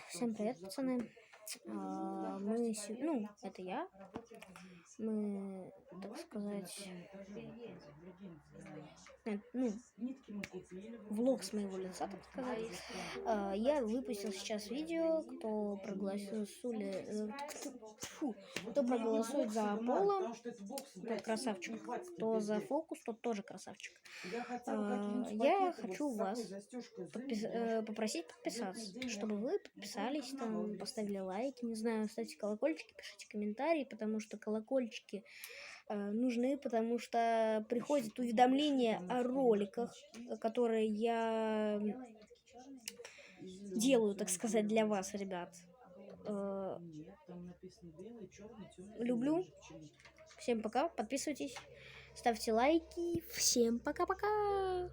Всем привет, пацаны. Это я. Мы, так сказать, влог с моего лица, так сказать. Я выпустил сейчас видео, кто проголосует кто проголосует за Пола, тот красавчик, кто за Фокус, тот тоже красавчик. Я хочу вас попросить подписаться, чтобы вы подписались, там, поставили лайки, не знаю, ставьте колокольчики, пишите комментарии, потому что колокольчики нужны, потому что приходят уведомления о роликах, которые я делаю, так сказать, для вас, ребят. Люблю. Всем пока, подписывайтесь, ставьте лайки. Всем пока-пока.